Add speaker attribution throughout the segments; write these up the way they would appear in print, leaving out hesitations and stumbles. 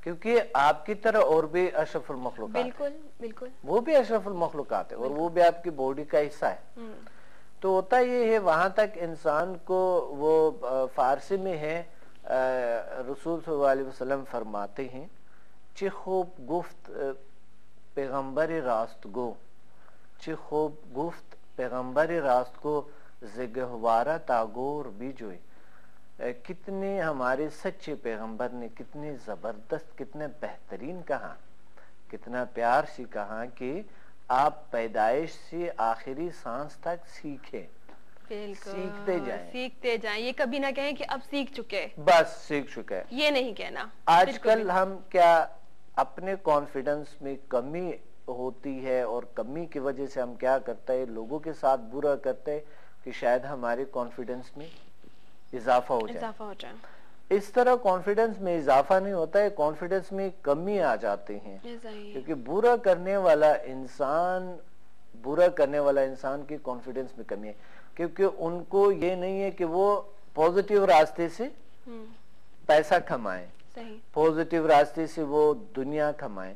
Speaker 1: کیونکہ آپ کی طرح اور بھی اشرف المخلوقات،
Speaker 2: بالکل بالکل،
Speaker 1: وہ بھی اشرف المخلوقات ہے اور وہ بھی آپ کی باڈی کا حصہ ہے. تو ہوتا یہ ہے وہاں تک انسان کو وہ فارسی میں ہے رسول صلی اللہ علیہ وسلم فرماتے ہیں چی خوب گفت پیغمبر راست گو، چی خوب گفت پیغمبر راست گو زگہوارہ تاگور بیجوئی. کتنے ہمارے سچے پیغمبر نے کتنے زبردست کتنے بہترین کہا، کتنا پیار سے کہا کہ آپ پیدائش سے آخری سانس تک سیکھیں،
Speaker 2: سیکھتے جائیں. یہ کبھی نہ کہیں کہ اب سیکھ چکے،
Speaker 1: بس سیکھ چکے،
Speaker 2: یہ نہیں کہنا.
Speaker 1: آج کل ہم کیا اپنے کانفیڈنس میں کمی ہوتی ہے اور کمی کی وجہ سے ہم کیا کرتے ہیں لوگوں کے ساتھ برا کرتے ہیں کہ شاید ہمارے کانفیڈنس میں اضافہ ہو جائے. اس طرح کانفیڈنس میں اضافہ نہیں ہوتا ہے، کانفیڈنس میں کمی آ جاتے ہیں، کیونکہ برا کرنے والا انسان کی کانفیڈنس میں کمی ہے، کیونکہ ان کو یہ نہیں ہے کہ وہ پوزیٹیو راستے سے پیسہ کمائیں، پوزیٹیو راستے سے وہ دنیا کمائیں،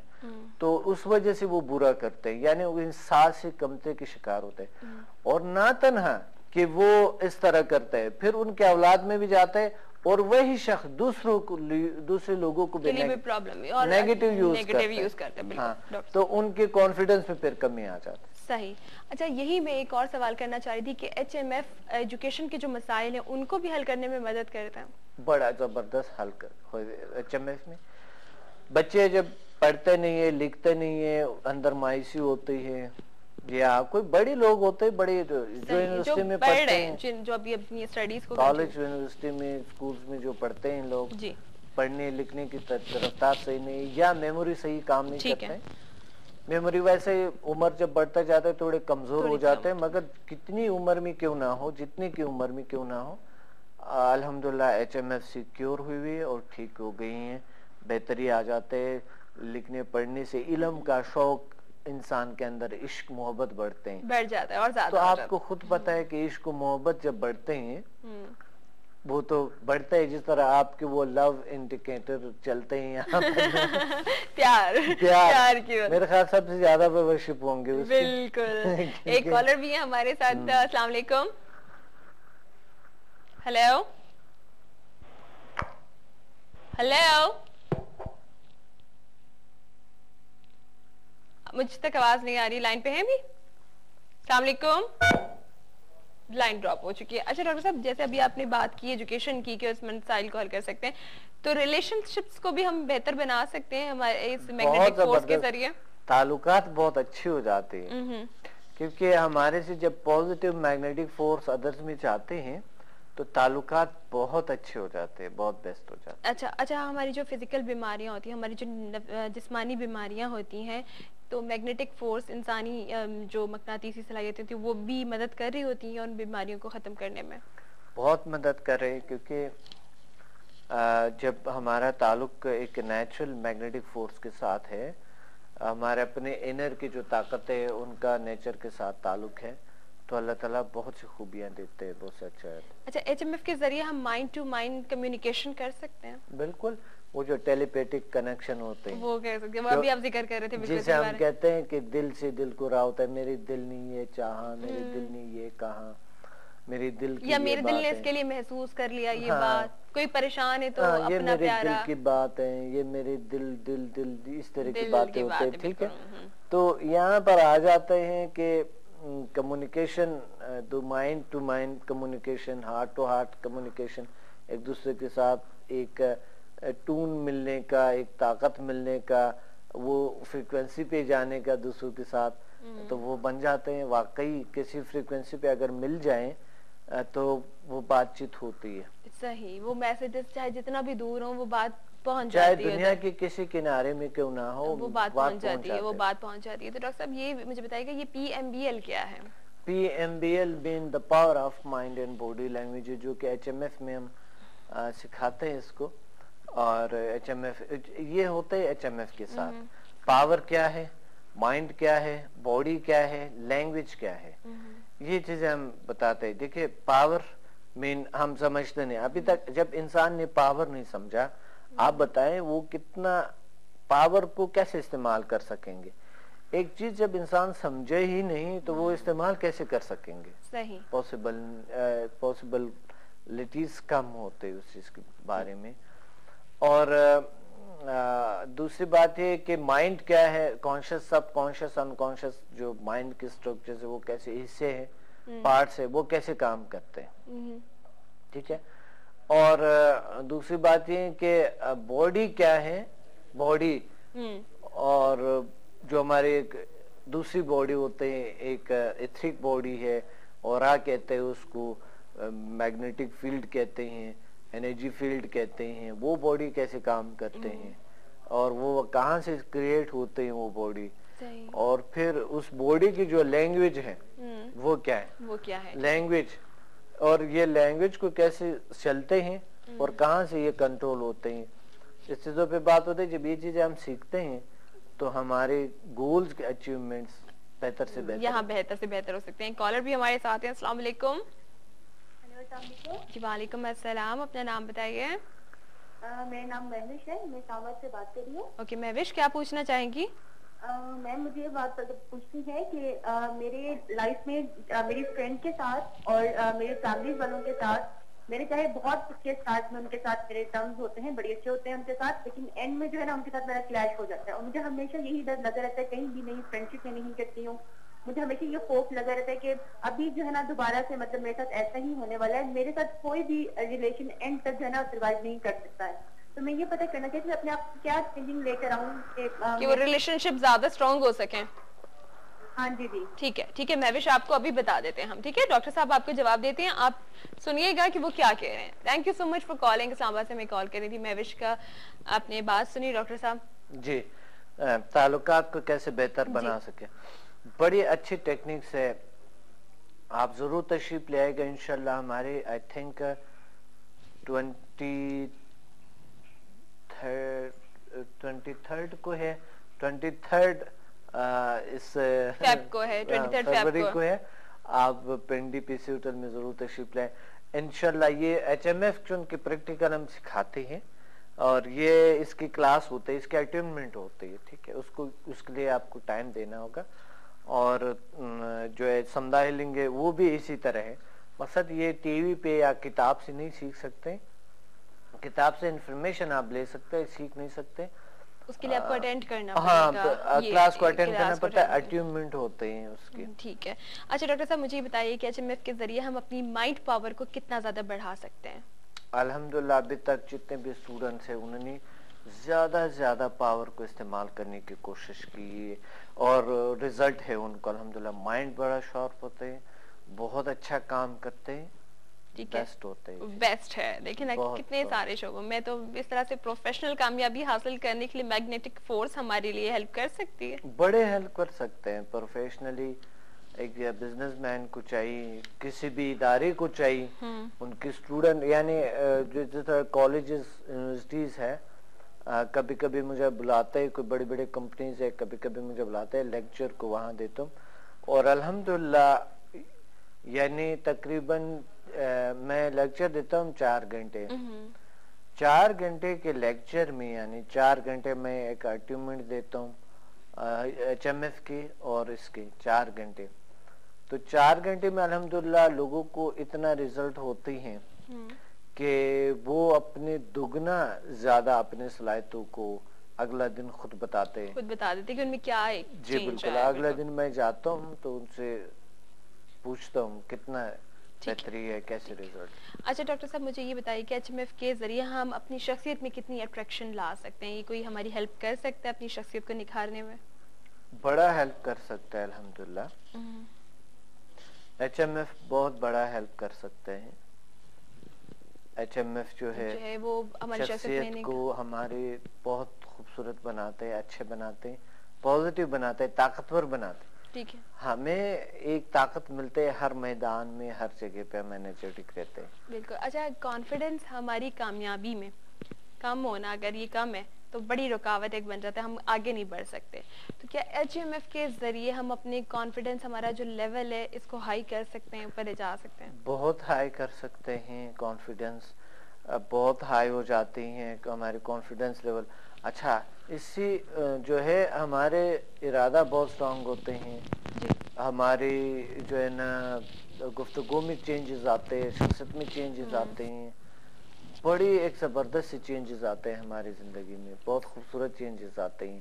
Speaker 1: تو اس وجہ سے وہ برا کرتے ہیں، یعنی وہ انصاف سے کمتے کے شکار ہوتے ہیں. اور نہ تنہا کہ وہ اس طرح کرتے ہیں، پھر ان کے اولاد میں بھی جاتے ہیں اور وہی شخص دوسرے لوگوں کو بھی نیگیٹو یوز کرتے ہیں. ہاں، تو ان کے کانفیڈنس میں پھر کمی آ جاتی ہے.
Speaker 2: صحیح. اچھا، یہی میں ایک اور سوال کرنا چاہ رہی تھی کہ ایچ ایم ایف ایجوکیشن کے جو مسائل ہیں ان کو بھی حل کرنے میں مدد کرتا ہے؟
Speaker 1: بڑا زبردست حل ایچ ایم ایف میں بچے جب پڑھتے نہیں ہیں لکھتے نہیں ہیں اندر مایوسی ہوتی ہے، یا کوئی بڑے لوگ ہوتے ہیں بڑے جو یونیورسٹی میں پڑھتے ہیں،
Speaker 2: جو ابھی اپنی اسٹڈیز کو
Speaker 1: کالج یونیورسٹی میں اسکولز میں جو پڑھتے ہیں لوگ، پڑھنے لکھنے کی رفتار صحیح نہیں یا میموری صحیح کام نہیں کرتے. میموری ویسے عمر جب بڑھتا جاتا ہے تھوڑے کمزور ہو جاتے ہیں، مگر کتنی عمر میں کیوں نہ ہو، جتنی کی عمر میں کیوں نہ ہو، الحمدللہ ایچ ایم ایف سے کیور ہوئی اور ٹھیک ہو گئی ہیں، بہتری آ جاتے ہیں. لکھنے پڑھنے سے علم کا شوق انسان کے اندر، عشق محبت بڑھتے ہیں،
Speaker 2: بڑھ جاتا ہے اور زیادہ.
Speaker 1: تو آپ کو خود پتہ ہے کہ عشق و محبت جب بڑھتے ہیں وہ تو بڑھتا ہے، جس طرح آپ کے وہ لو انڈیکیٹر چلتے ہیں یہاں
Speaker 2: پیار کی
Speaker 1: میرے خیال سب سے زیادہ ورشپ ہوں گے.
Speaker 2: بالکل. ایک کالر بھی ہے ہمارے ساتھ. السلام علیکم. ہیلو ہیلو، مجھ تک آواز نہیں آ رہی. لائن پہ ہیں بھی؟ السلام علیکم. لائن ڈراپ ہو چکی ہے. اچھا ڈاکٹر صاحب، جیسے ابھی آپ نے بات کی ایجوکیشن کی کہ اس مسائل کو حل کر سکتے ہیں، تو ریلیشن شپس کو بھی ہم بہتر بنا سکتے ہیں ہمارے اس میگنیٹک فورس کے ذریعے؟
Speaker 1: تعلقات بہت اچھے ہو جاتے ہیں، کیونکہ ہمارے سے جب پوزیٹیو میگنیٹک فورس ادرس میں چاہتے ہیں تو تعلقات بہت اچھے ہو جاتے ہیں، بہت بیسٹ ہو جاتے ہیں.
Speaker 2: اچھا، ہماری جو فزیکل بیماریاں ہوتی ہیں، ہماری جو جسمانی بیماریاں ہوتی ہیں، تو میگنیٹک فورس انسانی جو مقناطیسی صلاحیتیں ہوتی ہیں وہ بھی مدد کر رہی ہوتی ہیں ان بیماریوں کو ختم کرنے میں؟
Speaker 1: بہت مدد کر رہے ہیں، کیونکہ جب ہمارا تعلق ایک نیچرل میگنیٹک فورس کے ساتھ ہے، ہمارے اپنے انر کی جو طاقت ہے ان کا نیچر کے ساتھ تعلق ہے، تو اللہ تعالیٰ بہت سی خوبیاں دیتے ہیں، بہت سے اچھا ہے.
Speaker 2: اچھا، ایچ ایم ایف کے ذریعے ہم مائنڈ ٹو مائنڈ کمیونیکیشن کر سکتے ہیں؟
Speaker 1: بالکل. وہ جو ٹیلی پیٹک کنیکشن ہوتے ہیں،
Speaker 2: وہ کہہ سکتے ہیں، وہ ابھی آپ ذکر کر رہے تھے،
Speaker 1: جسے ہم کہتے ہیں کہ دل سے دل کو راہ ہوتا ہے، میرے دل نے یہ چاہا، میرے دل نے یہ کہا، میرے دل کی
Speaker 2: یا میرے دل نے اس کے لیے محسوس کر لیا یہ بات، کوئی پریشان ہے تو
Speaker 1: یہ
Speaker 2: اپنا
Speaker 1: میرے
Speaker 2: پیارا،
Speaker 1: دل کی بات ہے، یہ میرے دل دل دل اس طرح کی باتیں ہوتے ہیں. ٹھیک ہے، تو یہاں پر آ جاتے ہیں کہ communication, mind to mind communication, heart to heart communication, ایک دوسرے کے ساتھ ایک ٹون ملنے کا، ایک طاقت ملنے کا، وہ فریکوینسی پہ جانے کا دوسروں کے ساتھ، تو وہ بن جاتے ہیں. واقعی کسی فریکوینسی پہ اگر مل جائیں تو وہ بات چیت ہوتی ہے.
Speaker 2: صحیح، وہ میسیجز چاہے جتنا بھی دور ہوں وہ بات پہنچ
Speaker 1: چاہے
Speaker 2: جاتی ہے،
Speaker 1: دنیا کے کسی کنارے میں کیوں نہ ہو،
Speaker 2: وہ بات پہنچ جاتی ہے، وہ بات پہنچ جاتی ہے. تو ڈاکٹر صاحب یہ مجھے بتائیے گا، یہ پی ایم بی ایل کیا ہے؟
Speaker 1: پی ایم بی ایل مین the power of mind and body language, جو کہ ایچ ایم ایف میں ہم سکھاتے ہیں اس کو. اور ایچ ایم ایف یہ ہوتا ہے ایچ ایم ایف کے ساتھ. پاور کیا ہے، مائنڈ کیا ہے، باڈی کیا ہے، لینگویج کیا ہے، یہ چیزیں ہم بتاتے ہیں. دیکھیں، پاور مین ہم سمجھتے نہیں، ابھی تک جب انسان نے پاور نہیں سمجھا، آپ بتائیں وہ کتنا پاور کو کیسے استعمال کر سکیں گے؟ ایک چیز جب انسان سمجھے ہی نہیں تو وہ استعمال کیسے کر سکیں گے؟
Speaker 2: صحیح.
Speaker 1: پاسبلٹیز کم ہوتے اس چیز کے بارے میں. اور دوسری بات یہ کہ مائنڈ کیا ہے، کانشیس، سب کانشیس، ان کانشیس، جو مائنڈ کے اسٹرکچر ہے وہ کیسے حصے ہیں، پارٹس ہے، وہ کیسے کام کرتے ہیں. ٹھیک ہے. اور دوسری بات یہ کہ باڈی کیا ہے، باڈی اور جو ہمارے ایک دوسری باڈی ہوتے ہیں، ایک ایتھرک باڈی ہے، اورا کہتے ہیں اس کو، میگنیٹک فیلڈ کہتے ہیں، انرجی فیلڈ کہتے ہیں، وہ باڈی کیسے کام کرتے ہیں اور وہ کہاں سے کریٹ ہوتے ہیں وہ باڈی. اور پھر اس باڈی کی جو لینگویج ہے وہ کیا ہے، لینگویج، اور یہ لینگویج کو کیسے چلتے ہیں اور کہاں سے یہ کنٹرول ہوتے ہیں. اس چیزوں پہ بات ہوتی ہے. جب یہ چیزیں ہم سیکھتے ہیں تو ہمارے گولز کے اچیومنٹس بہتر سے بہتر
Speaker 2: یہاں بہتر سے بہتر ہو سکتے ہیں. کالر بھی ہمارے ساتھ ہیں. السلام علیکم. جی وعلیکم السلام. اپنا نام بتائیے.
Speaker 3: میرا نام مہوش ہے، میں ساوت سے بات کر رہی ہوں.
Speaker 2: اوکے مہوش، کیا پوچھنا چاہیں گی؟
Speaker 3: میم مجھے یہ بات پوچھنی ہے کہ میرے لائف میں میری فرینڈ کے ساتھ اور میرے فیملی والوں کے ساتھ میرے چاہے بہت کے ساتھ میں ان کے ساتھ میرے ٹرمز ہوتے ہیں، بڑے اچھے ہوتے ہیں ان کے ساتھ، لیکن اینڈ میں جو ہے نا ان کے ساتھ میرا کلیش ہو جاتا ہے. اور مجھے ہمیشہ یہی ڈر لگا رہتا ہے، کہیں بھی نہیں فرینڈ شپ میں نہیں کرتی ہوں، مجھے ہمیشہ یہ خوف لگا رہتا ہے کہ ابھی جو ہے نا دوبارہ سے مطلب میرے ساتھ ایسا ہی ہونے والا ہے. میرے ساتھ کوئی بھی ریلیشن اینڈ تک جو ہے نا سروائیو نہیں کر سکتا ہے. تو میں یہ پتہ کرنا چاہتی ہوں اپنے آپ کو کیا چینجنگ لے کر آؤں
Speaker 2: کہ وہ ریلیشن شپ زیادہ اسٹرانگ ہو سکیں.
Speaker 3: ہاں جی جی
Speaker 2: ٹھیک ہے ٹھیک ہے مہوش، آپ کو ابھی بتا دیتے ہیں ہم. ٹھیک ہے ڈاکٹر صاحب آپ کو جواب دیتے ہیں، آپ سنیے گا کہ وہ کیا کہہ رہے ہیں. Thank you so much for calling. Islamabad سے میں کال کر رہی تھی. مہوش کا آپ نے بات سنی ڈاکٹر صاحب.
Speaker 1: جی تعلقات کو کیسے بہتر بنا سکے، بڑی اچھی ٹیکنیکس ہے. آپ ضرور تشریف لے آئے گا انشاءاللہ. ہمارے آئی تھنک 23rd کو ہے، 23rd اس فروری کو ہے. آپ پنڈی پی سی ہوٹل میں ضرور تشریف لائیں انشاءاللہ. یہ ایچ ایم ایف چون کے پریکٹیکل ہم سکھاتے ہیں اور یہ اس کی کلاس ہوتے ہے، اس کی اٹینمنٹ ہوتی ہے. ٹھیک ہے، اس کے لیے آپ کو ٹائم دینا ہوگا. اور جو ہے سمدھا ہیلنگ ہے وہ بھی اسی طرح ہے. مقصد یہ ٹی وی پہ یا کتاب سے نہیں سیکھ سکتے. کتاب سے انفارمیشن آپ لے سکتے ہیں، سیکھ نہیں سکتے.
Speaker 2: اس کے لیے آپ کو اٹینڈ کرنا
Speaker 1: ہاں
Speaker 2: پڑے گا،
Speaker 1: کلاس کو اٹینڈ کرنا پڑتا ہے، اٹیونمنٹ ہوتے ہیں اس کے.
Speaker 2: ٹھیک ہے. اچھا ڈاکٹر صاحب مجھے یہ بتائیے کہ ایچ ایم ایف کے ذریعے ہم اپنی مائنڈ پاور کو کتنا زیادہ بڑھا سکتے ہیں؟
Speaker 1: الحمدللہ ابھی تک جتنے بھی اسٹوڈنٹس ہیں انہوں نے زیادہ زیادہ پاور کو استعمال کرنے کی کوشش کی اور رزلٹ ہے ان کو الحمدللہ. مائنڈ بڑا شارپ ہوتے ہیں، بہت اچھا کام کرتے ہیں، بیسٹ ہوتے ہیں.
Speaker 2: بیسٹ ہے. لیکن کتنے سارے شعبوں میں تو اس طرح سے پروفیشنل کامیابی حاصل کرنے کے لیے میگنیٹک فورس ہمارے لیے ہیلپ کر سکتی ہے.
Speaker 1: بڑے ہیلپ کر سکتے ہیں. پروفیشنلی ایک بزنس مین کو چاہیے، کسی بھی ادارے کو چاہیے، ان کے اسٹوڈنٹ یعنی جس طرح کالجز یونیورسٹیز ہے، کبھی کبھی مجھے بلاتے ہیں، کوئی بڑی بڑی کمپنیز ہے، کبھی کبھی مجھے بلاتے ہیں لیکچر کو وہاں دیتا ہوں. اور الحمدللہ یعنی تقریباً میں لیکچر دیتا ہوں 4 گھنٹے. 4 گھنٹے کے لیکچر میں یعنی 4 گھنٹے میں ایک اٹیونمنٹ دیتا ہوں ایچ ایم ایف کی اور اس کی 4 گھنٹے. تو 4 گھنٹے میں الحمدللہ لوگوں کو اتنا رزلٹ ہوتے ہیں کہ وہ اپنے دگنا زیادہ اپنے صلاحیتوں کو اگلا دن خود بتاتے ہیں،
Speaker 2: خود بتا دیتے کہ ان میں کیا ہے.
Speaker 1: جی بالکل. اگلا دن میں جاتا ہوں تو ان سے پوچھتا ہوں کتنا بہتری ہے، کیسے رزلٹ.
Speaker 2: اچھا ڈاکٹر صاحب مجھے یہ بتائیے کہ ایچ ایم ایف کے ذریعے ہم اپنی شخصیت میں کتنی اٹریکشن لا سکتے ہیں؟ یہ کوئی ہماری ہیلپ کر سکتا ہے اپنی شخصیت کو نکھارنے میں؟
Speaker 1: بڑا ہیلپ کر سکتا ہے الحمدللہ. ایچ ایم ایف بہت بڑا ہیلپ کر سکتے ہیں. ایچ ایم ایف جو ہے
Speaker 2: وہ ہماری
Speaker 1: شخصیت کو ہماری بہت خوبصورت بناتے ہیں، اچھے بناتے ہیں، پازیٹیو بناتے ہیں، طاقتور بناتے ہیں.
Speaker 2: ٹھیک ہے.
Speaker 1: ہمیں ایک طاقت ملتے ہے ہر میدان میں، ہر جگہ پہ ہم انرجیٹک رہتے ہیں.
Speaker 2: بالکل. اچھا کانفیڈنس ہماری کامیابی میں کم ہونا، اگر یہ کم ہے تو بڑی رکاوٹ ایک بن جاتا ہے، ہم آگے نہیں بڑھ سکتے. تو کیا ایچ ایم ایف کے ذریعے ہم اپنے کانفیڈنس، ہمارا جو لیول ہے اس کو ہائی کر سکتے ہیں، اوپر لے جا سکتے ہیں؟
Speaker 1: بہت ہائی کر سکتے ہیں کانفیڈنس. بہت ہائی ہو جاتی ہیں، ہمارے کانفیڈنس لیول. اچھا اسی جو ہے ہمارے ارادہ بہت سٹرونگ ہوتے ہیں، ہماری جو ہے نا گفتگو میں چینجز آتے ہیں، شخصیت میں چینجز آتے ہیں، بڑی ایک زبردست سی چینجز آتے ہیں ہماری زندگی میں، بہت خوبصورت چینجز آتے ہیں.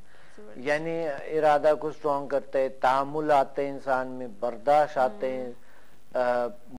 Speaker 1: یعنی ارادہ کو سٹرونگ کرتے ہیں، تحمل آتے ہیں انسان میں، برداشت آتے ہیں،